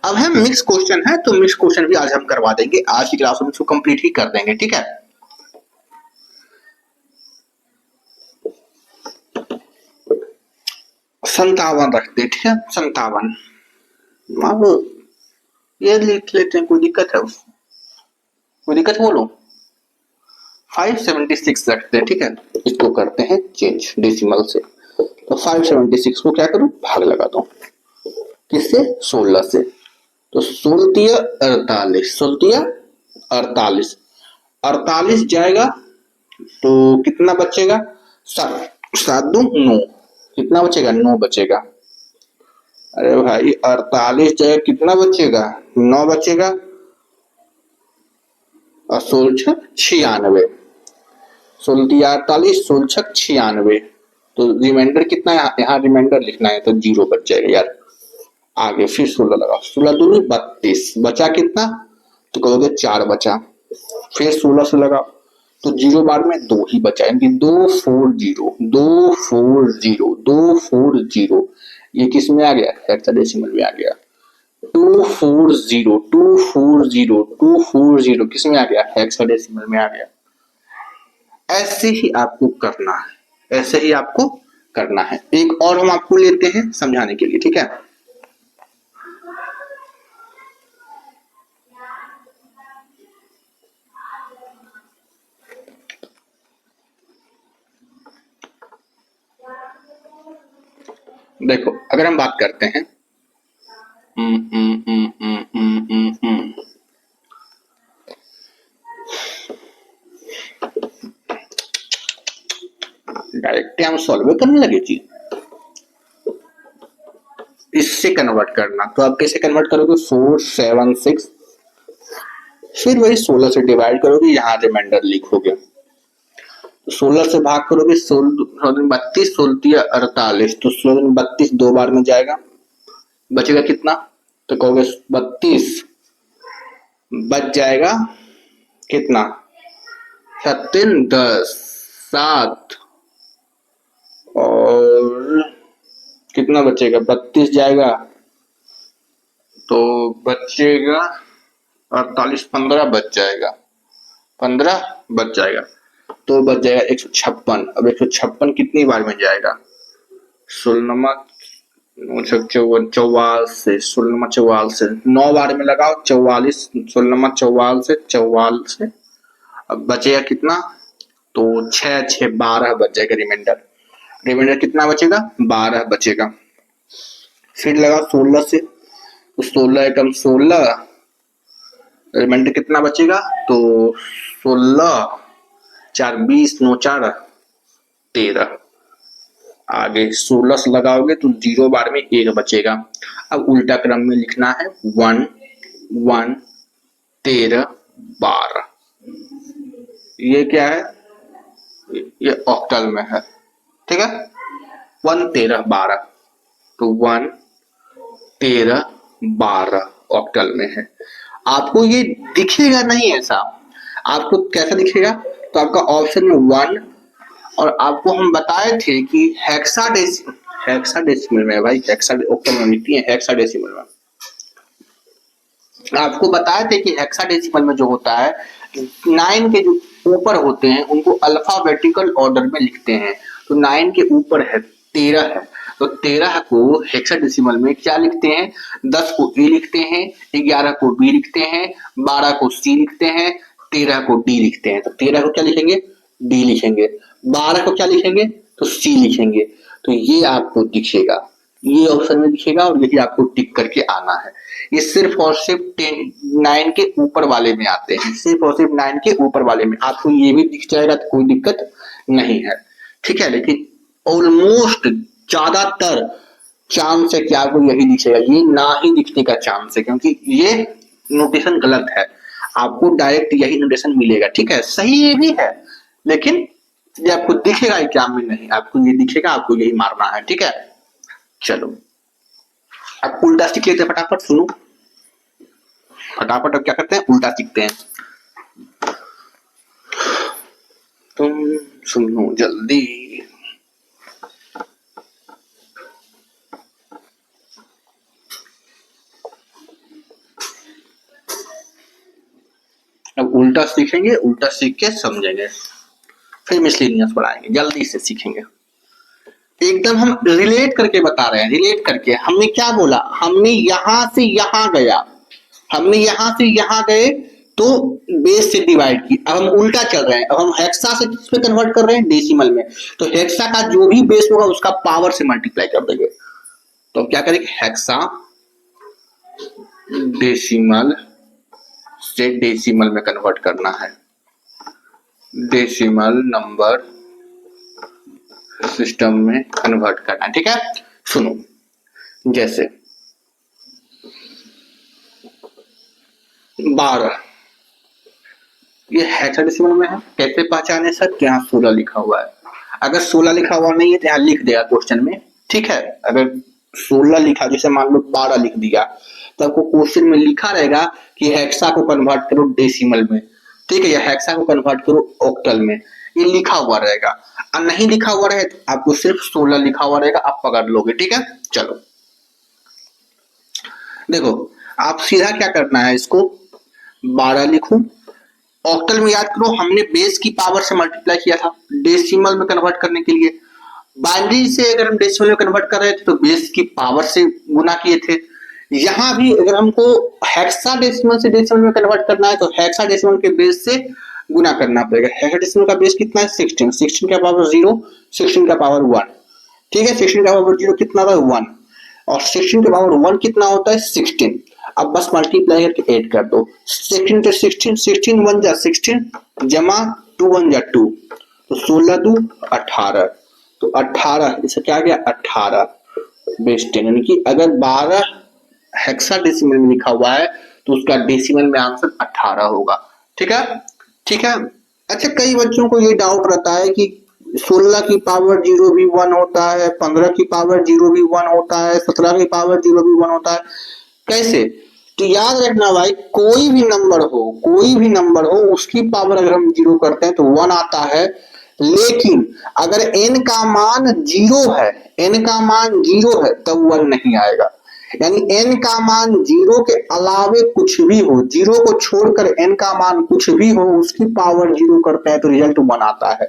अब हम मिक्स क्वेश्चन है तो मिक्स क्वेश्चन भी आज हम करवा देंगे, आज की क्लास में इसको कंप्लीट ही कर देंगे। ठीक है, 57 रखते हैं। ठीक है, 57 मान लो ये लिख लेते हैं, कोई दिक्कत है उसको? कोई दिक्कत बोलो? 576 रखते हैं। ठीक है, इसको करते हैं चेंज डेसिमल से। तो 576 को क्या करूं, भाग लगा दो किससे, 16 से। तो 16 48, 16 48, 48 जाएगा तो कितना बचेगा, 7 2 9, कितना बचेगा, 9 बचेगा। अरे भाई 48 जाएगा कितना बचेगा, 9 बचेगा और 16 96, 16 48, 16 96। तो रिमाइंडर कितना है, यहाँ रिमाइंडर लिखना है तो 0 बच जाएगा यार। आगे फिर 16 लगाओ, 16 दूनी 32, बचा कितना, तो कहोगे 4 बचा। फिर 16 से लगाओ तो 0 बार में 2 ही बचा, यानी 240 240 240। ये किस में आ गया, हेक्साडेसिमल में आ गया। 240 240 240 किस में आ गया, हेक्साडेसिमल में आ गया। ऐसे ही आपको करना है, ऐसे ही आपको करना है। एक और हम आपको लेते हैं समझाने के लिए। ठीक है, देखो अगर हम बात करते हैं डायरेक्ट हम सॉल्व करने लगे जी, इससे कन्वर्ट करना। तो आप कैसे कन्वर्ट करोगे, 476 फिर वही 16 से डिवाइड करोगे, यहाँ रिमाइंडर लिखोगे। तो 16 से भाग करोगे, 32 16 48, तो 32 2 बार में जाएगा, बचेगा कितना, तो कहोगे 32 बच जाएगा कितना, 7 10 7 और कितना बचेगा, 32 जाएगा तो बचेगा 48, 15 बच जाएगा, 15 बच जाएगा, तो बच जाएगा 156। अब 156 कितनी बार में जाएगा, 16 44 से 16 44 से 9 बार में लगाओ, 44 16 44 से 44 से अब बचेगा कितना, तो 6 6 12 बच जाएगा रिमाइंडर। रिमाइंडर कितना बचेगा, 12 बचेगा। फिर लगा 16 से, तो 16 एकम 16, रिमाइंडर कितना बचेगा, तो 16 4 20 9 4 13। आगे 16 से लगाओगे तो 0 बार में 1 बचेगा। अब उल्टा क्रम में लिखना है 1 1 13 12। ये क्या है, ये ऑक्टल में है। ठीक है, 1 13 12, तो 1 13 12 ऑक्टल में है। आपको ये दिखेगा नहीं ऐसा, आपको कैसा दिखेगा, तो आपका ऑप्शन में 1, और आपको हम बताए थे कि हेक्साडेसिमल में भाई, ऑक्टल में लिखती है, हेक्साडेसिमल में आपको बताए थे कि हेक्साडेसिमल में जो होता है 9 के जो ऊपर होते हैं उनको अल्फाबेटिकल ऑर्डर में लिखते हैं। तो 9 के ऊपर है 13 है, तो 13 को हेक्साडेसिमल में क्या लिखते हैं, 10 को ए लिखते हैं, 11 को बी लिखते हैं, 12 को सी लिखते हैं, 13 को डी लिखते हैं। तो 13 को क्या लिखेंगे, डी लिखेंगे, 12 को क्या लिखेंगे, तो सी लिखेंगे। तो ये आपको दिखेगा, ये ऑप्शन में दिखेगा और यही आपको टिक करके आना है। ये सिर्फ और सिर्फ 9 के ऊपर वाले में आते हैं, सिर्फ और सिर्फ 9 के ऊपर वाले में। आपको ये भी दिख जाएगा तो कोई दिक्कत नहीं है। ठीक है, लेकिन ऑलमोस्ट ज्यादातर चांस है कि आपको यही दिखेगा, ये ना ही दिखने का चांस है, क्योंकि ये नोटेशन गलत है। आपको डायरेक्ट यही नोटेशन मिलेगा, ठीक है, सही ये भी है, लेकिन ये आपको दिखेगा एग्जाम में नहीं, आपको ये दिखेगा, आपको यही मारना है, ठीक है। चलो अब उल्टा सीख लेते हैं, फटाफट सुनो, फटाफट अब क्या करते हैं, उल्टा सीखते हैं। तुम सुनो जल्दी। अब उल्टा सीखेंगे, उल्टा सीख के समझेंगे, फिर मिसलेनियस पढ़ाएंगे, जल्दी से सीखेंगे। एकदम हम रिलेट करके बता रहे हैं, रिलेट करके। हमने क्या बोला, हमने यहां से यहां गया, हमने यहां से यहां गए तो बेस से डिवाइड की। अब हम उल्टा चल रहे हैं, अब हम हेक्सा से किस पे कन्वर्ट कर रहे हैं, डेसिमल में। तो हेक्सा का जो भी बेस होगा उसका पावर से मल्टीप्लाई कर देंगे। तो क्या करेंगे, हेक्सा डेसिमल से डेसिमल में कन्वर्ट करना है, डेसिमल नंबर सिस्टम में कन्वर्ट करना है, ठीक है। सुनो, जैसे 12 ये हेक्साडेसिमल में है, कैसे पहचाने सर, कि यहाँ 16 लिखा हुआ है। अगर 16 लिखा हुआ नहीं है तो यहाँ लिख देगा क्वेश्चन में, ठीक है। अगर 16 लिखा, जैसे मान लो 12 लिख दिया, तो आपको क्वेश्चन में लिखा रहेगा कि हेक्सा को कन्वर्ट करो डेसिमल में, ठीक है, या हेक्सा को कन्वर्ट करो ऑक्टल में, ये लिखा हुआ रहेगा। और नहीं लिखा हुआ रहे तो आपको सिर्फ 16 लिखा हुआ रहेगा, आप पकड़ लोगे, ठीक है। चलो देखो, आप सीधा क्या करना है, इसको 12 लिखो, ऑक्टल में याद करो हमने बेस की पावर से मल्टीप्लाई किया था, डेसिमल में कन्वर्ट करने के लिए। बाइनरी से अगर हम डेसिमल में कन्वर्ट कर रहे थे तो बेस की पावर से गुना किए थे। यहां भी अगर हमको हेक्साडेसिमल से डेसिमल में कन्वर्ट करना है तो हेक्साडेसिमल के बेस से गुना करना पड़ेगा। हेक्साडेसिमल का बेस कितना है, 16, 16 का पावर 0, 16 का पावर 1, ठीक है। 16 का पावर 0 कितना था, 1, और 16 का पावर 1 कितना होता है, 16। अब बस मल्टीप्लाई करके ऐड कर दो, 16 to 16, 16 1 जा 16 जमा 2 1 जा 2, तो 16 2 18, तो 18 इसका क्या गया, 18 बेस 10, यानी कि अगर 12 हेक्साडेसिमल में लिखा हुआ है तो उसका डेसिमल में आंसर 18 होगा, ठीक है, ठीक है। अच्छा, कई बच्चों को ये डाउट रहता है कि 16 की पावर 0 भी 1 होता है, 15 की पावर 0 भी 1 होता है, 17 की पावर 0 भी 1 होता है, कैसे। तो याद रखना भाई, कोई भी नंबर हो, कोई भी नंबर हो, उसकी पावर अगर हम 0 करते हैं तो 1 आता है, लेकिन अगर n का मान 0 है, n का मान 0 है तब 1 नहीं आएगा। यानी n का मान 0 के अलावे कुछ भी हो, 0 को छोड़कर n का मान कुछ भी हो, उसकी पावर 0 करते हैं तो रिजल्ट 1 आता है,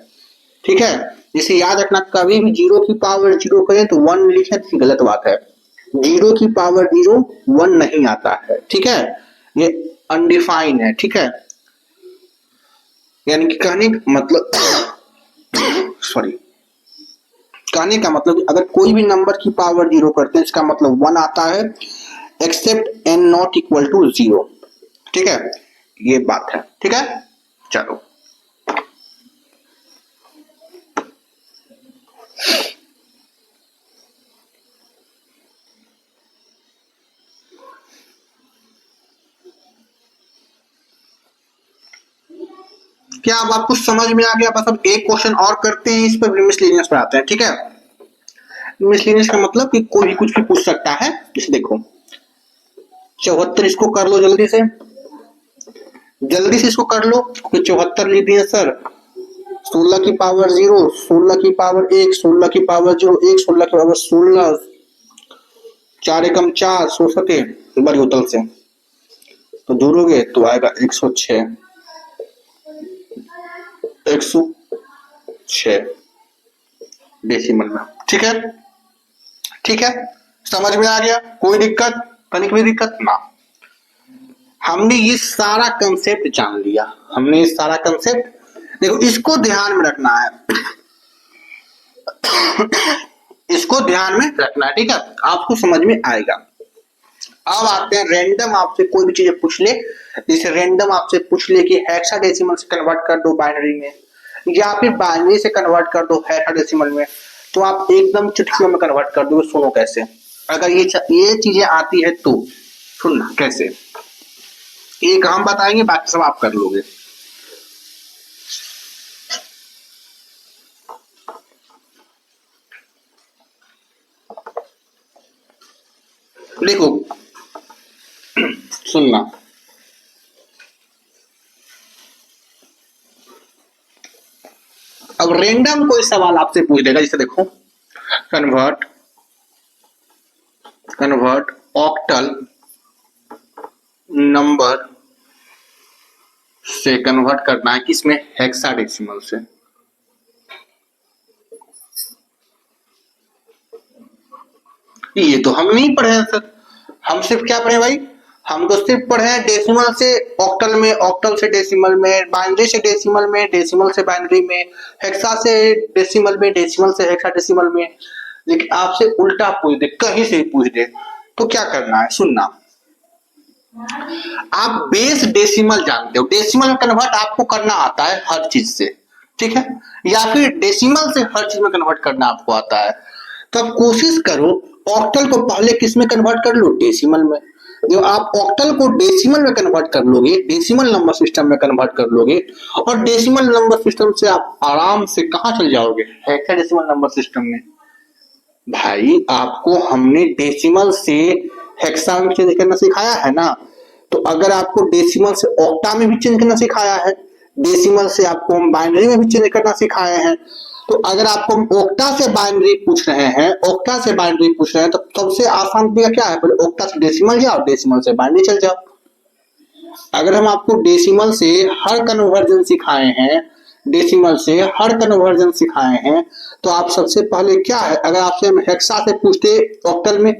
ठीक है। इसे याद रखना, कभी भी 0 की पावर 0 करें तो 1 लिखें तो गलत बात है। 0 की पावर 0 1 नहीं आता है, ठीक है, ये अनडिफाइन है, ठीक है। यानी कि कहने का मतलब सॉरी, कहने का मतलब अगर कोई भी नंबर की पावर 0 करते हैं इसका मतलब 1 आता है, except n not equal to 0, ठीक है, ये बात है, ठीक है। चलो क्या अब आपको समझ में आ गया, बस अब एक क्वेश्चन और करते हैं, इस पर मिसलेनियस पर आते हैं, ठीक है। मिसलेनियस का मतलब कि कोई भी कुछ भी पूछ सकता है। इसे देखो 74, इसको कर लो जल्दी से, जल्दी से इसको कर लो, क्योंकि 74 लिख दिए सर, 16 की पावर 0, 16 की पावर 1, 16 की पावर 0 1, 16 की पावर 16, 4 एकम 4, 107 बड़ी उतल से तो जोड़ोगे तो आएगा 106, 106 डेसिमल में, ठीक है, ठीक है। समझ में आ गया, कोई दिक्कत, कहीं कोई दिक्कत ना। हमने ये सारा कंसेप्ट जान लिया, हमने ये सारा कंसेप्ट, देखो इसको ध्यान में रखना है इसको ध्यान में रखना है, ठीक है, आपको समझ में आएगा। अब आते हैं रैंडम, आपसे कोई भी चीज पूछ ले, जैसे रैंडम आपसे पूछ ले कि हेक्साडेसिमल से कन्वर्ट कर दो बाइनरी में, या फिर बाइनरी से कन्वर्ट कर दो हेक्साडेसिमल में, तो आप एकदम चुटकियों में कन्वर्ट कर दोगे। सुनो कैसे, अगर ये चीजें आती है तो सुनना कैसे, एक हम बताएंगे, बाकी सब आप कर लोगे। देखो सुनना, अब रेंडम कोई सवाल आपसे पूछ देगा, जैसे देखो कन्वर्ट कन्वर्ट ऑक्टल नंबर से कन्वर्ट करना है किसमें, हेक्साडेसिमल से। ये तो हम नहीं पढ़े हैं सर, हम सिर्फ क्या पढ़े भाई, हम तो सिर्फ पढ़े हैं डेसिमल से ऑक्टल में, ऑक्टल से डेसिमल में, बाइनरी से डेसिमल में, डेसिमल से बाइनरी में, हेक्सा से डेसिमल में, डेसिमल से हेक्साडेसिमल में। लेकिन आपसे उल्टा पूछ दे, कहीं से पूछ दे, तो क्या करना है सुनना। आप बेस डेसिमल जानते हो, डेसिमल में कन्वर्ट आपको करना आता है हर चीज से, ठीक है, या फिर डेसिमल से हर चीज में कन्वर्ट करना आपको आता है, तो आप कोशिश करो ऑक्टल को पहले किस में कन्वर्ट कर लो, डेसिमल में। जब आप ऑक्टल को डेसिमल में कन्वर्ट कर लोगे, डेसिमल नंबर सिस्टम में कन्वर्ट कर लोगे, और डेसिमल नंबर सिस्टम से आप आराम से कहां चल जाओगे, हेक्साडेसिमल नंबर सिस्टम में। भाई आपको हमने डेसिमल से हेक्सा में चेंज करना सिखाया है ना, तो अगर आपको डेसिमल से ऑक्टा में भी चेंज करना सिखाया है, डेसिमल से आपको हम बाइनरी में भी चेंज करना सिखाए हैं, तो अगर आपको हम ऑक्टा से बाइनरी पूछ रहे हैं, ऑक्टा से बाइनरी पूछ रहे हैं, तो सबसे आसान तरीका क्या है, पहले ऑक्टा से डेसिमल जाओ, डेसिमल से बाइनरी चल जाओ। अगर हम आपको डेसिमल से हर कन्वर्जन सिखाए हैं, डेसिमल से हर कन्वर्जन सिखाए हैं, तो आप सबसे पहले क्या है, अगर आपसे हम हेक्सा से पूछते ऑक्टल में,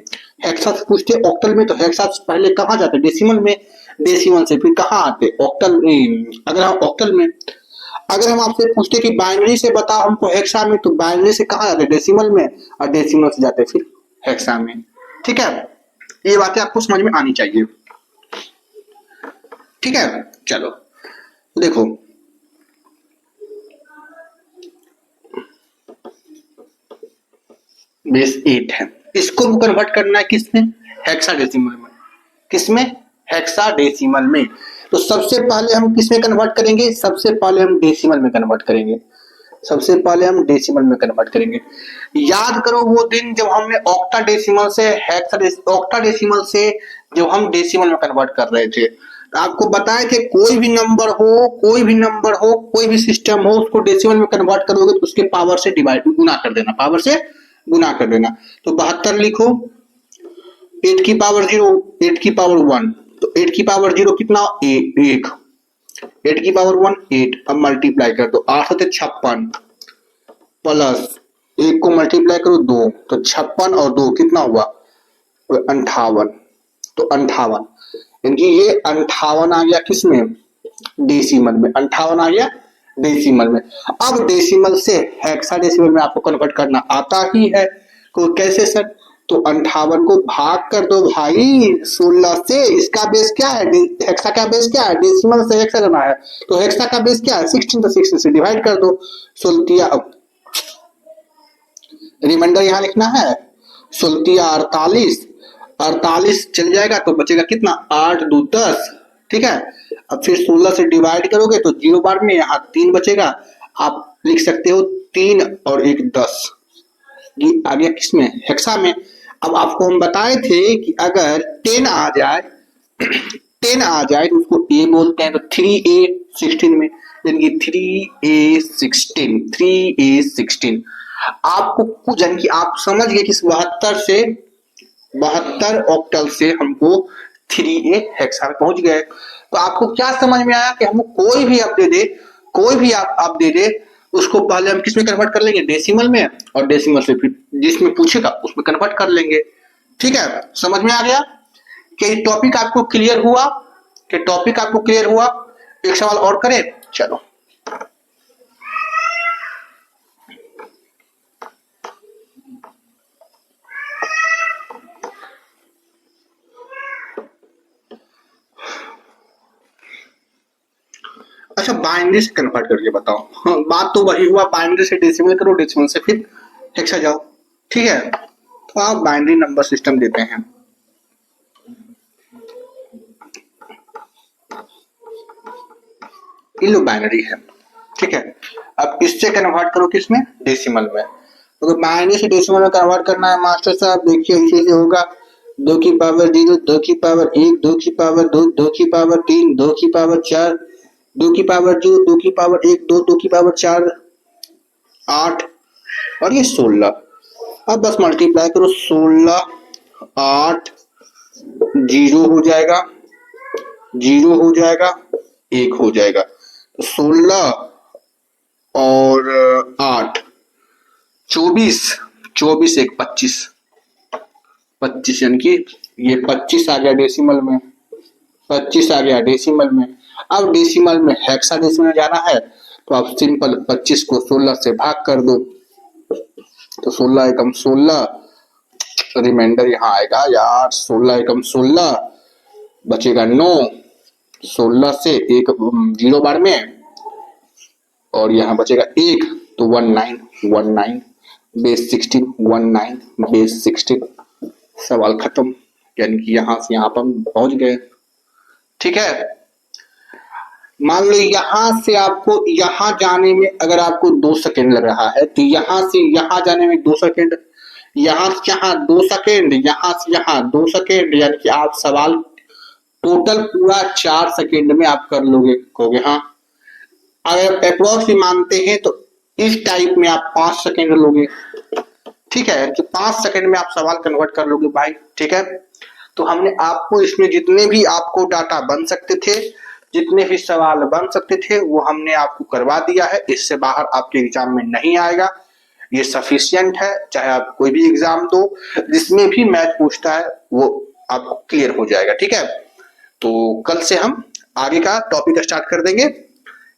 हेक्सा से पूछते ऑक्टल में, तो हेक्सा से पहले कहां जाते, डेसिमल में, डेसिमल से फिर कहां आते, ऑक्टल में। अगर हम ऑक्टल में, अगर हम आपसे पूछते कि बाइनरी से बताओ हमको हेक्सा में, तो बाइनरी से कहां जाते, डेसिमल में, और डेसिमल से जाते फिर हेक्सा में। ठीक है, ये बातें आपको समझ में आनी चाहिए। ठीक है, चलो देखो बेस 8 है, इसको कन्वर्ट करना है किसमें, हेक्साडेसिमल में। किसमें, हेक्साडेसिमल में। तो सबसे पहले हम किसमें कन्वर्ट करेंगे, सबसे पहले हम डेसिमल में कन्वर्ट करेंगे, सबसे पहले हम डेसिमल में कन्वर्ट करेंगे। याद करो वो दिन जब हमने ऑक्टा डेसिमल से ऑक्टा डेसिमल से जब हम डेसिमल में कन्वर्ट कर रहे थे, तो आपको बताए थे कोई भी नंबर हो, कोई भी नंबर हो, कोई भी सिस्टम हो, उसको डेसिमल में कन्वर्ट करोगे तो उसके पावर से डिवाइड, गुना कर देना, पावर से गुना कर देना। तो 72 लिखो, 8 की पावर 0, 8 की पावर 1, तो 8 की पावर 0 कितना, 1, 8 की पावर 1 8, अब मल्टीप्लाई कर दो, 8 होते 56 प्लस 1 को मल्टीप्लाई करो 2, तो 56 और 2 कितना हुआ, 58। तो 58 यानी ये 58 आ गया किसमें, डेसिमल में, 58 आ गया डेसिमल में। अब डेसिमल से हेक्साडेसिमल में आपको कन्वर्ट करना आता ही है, तो कैसे सर, तो 58 को भाग कर दो भाई 16 से, इसका बेस क्या है, हेक्सा का बेस क्या है, डेसिमल से हेक्सा करना है, तो हेक्सा का बेस क्या है 16, तो 16 से डिवाइड कर दो, 16 रिमाइंडर यहां लिखना है, 16 48, 48 चल जाएगा तो बचेगा कितना, 8 2 10। ठीक है, अब फिर 16 से डिवाइड करोगे तो 0 बार में यहाँ 3 बचेगा, आप लिख सकते हो 3 और 1 10, ये आ गया किसमें, हेक्सा में। अब आपको हम बताए थे कि अगर 10 आ जाए 10 आ जाए तो उसको ए बोलते हैं, तो 3a 16 में, यानी कि 3a 16 आपको कुछ, यानी कि आप समझ गए कि 72 ऑक्टल से हमको 3a हेक्सा में पहुंच गए। तो आपको क्या समझ में आया कि हमको कोई भी आप दे दे, कोई भी आप दे दे, उसको पहले हम किसमें कन्वर्ट कर लेंगे, डेसिमल में, और डेसिमल से फिर जिसमें पूछेगा उसमें कन्वर्ट कर लेंगे। ठीक है, समझ में आ गया कि टॉपिक आपको क्लियर हुआ, कि टॉपिक आपको क्लियर हुआ। एक सवाल और करें, चलो अच्छा, बाइनरी से कन्वर्ट करके बताओ। हाँ, बात तो वही हुआ, बाइनरी से डेसिमल करो, डेसिमल से फिर हेक्सा जाओ। ठीक है, आप बाइनरी नंबर सिस्टम देते हैं। ये लो बाइनरी है, ठीक है। अब इससे कन्वर्ट करो किसमें, डेसिमल में। तो बाइनरी से डेसिमल में कन्वर्ट करना है मास्टर साहब, देखिए इसी से होगा 2 की पावर 0, 2 की पावर 1, 2 की पावर 2, 2 की पावर 3, 2 की पावर 4, 2 की पावर 0, 2 की पावर 1, 2, 2 की पावर 4, 8 और ये 16। अब बस मल्टीप्लाई करो, 16 8 0 हो जाएगा, 0 हो जाएगा, 1 हो जाएगा। तो 16 और 8 24, 24 1 25, 25 यानी कि ये 25 आ गया डेसिमल में, 25 आ गया डेसिमल में। अब डेसिमल में हेक्साडेसिमल जाना है तो आप सिंपल 25 को 16 से भाग कर दो, तो 16 एकम 16, रिमाइंडर यहाँ आएगा यार, 16 एकम 16 बचेगा 9, 16 से एक 0 बार में और यहाँ बचेगा 1, तो 19 बेस 16, 19 बेस 16। सवाल खत्म, यानी कि यहाँ से यहाँ पर पहुंच गए, ठीक है। मान लो यहां से आपको यहां जाने में अगर आपको 2 सेकेंड लग रहा है, तो यहां से यहां जाने में 2 सेकेंड, यहां से यहां 2 सेकेंड, यहां से यहां 2 सेकेंड, यानी कि आप सवाल टोटल पूरा 4 सेकेंड में आप कर लोगे, कहोगे हाँ। अगर अप्रोक्स भी मानते हैं तो इस टाइप में आप 5 सेकेंड लोगे, ठीक है, कि 5 सेकेंड में आप सवाल कन्वर्ट कर लोगे भाई, ठीक है। तो हमने आपको इसमें जितने भी आपको डाटा बन सकते थे, जितने भी सवाल बन सकते थे, वो हमने आपको करवा दिया है। इससे बाहर आपके एग्जाम में नहीं आएगा, ये सफिशियंट है। चाहे आप कोई भी एग्जाम दो, जिसमें भी मैथ पूछता है वो आपको क्लियर हो जाएगा, ठीक है। तो कल से हम आगे का टॉपिक स्टार्ट कर देंगे,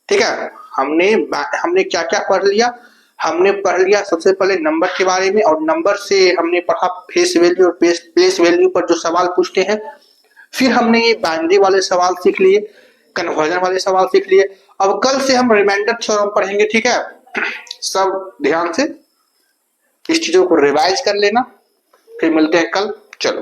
ठीक है। हमने क्या क्या पढ़ लिया, हमने पढ़ लिया सबसे पहले नंबर के बारे में, और नंबर से हमने पढ़ा फेस वैल्यू और प्लेस वैल्यू पर जो सवाल पूछते हैं। फिर हमने ये बाइनरी वाले सवाल सीख लिए, कन्वर्जन वाले सवाल सीख लिए। अब कल से हम रिमाइंडर थ्योरम पढ़ेंगे, ठीक है। सब ध्यान से इस चीजों को रिवाइज कर लेना, फिर मिलते हैं कल, चलो।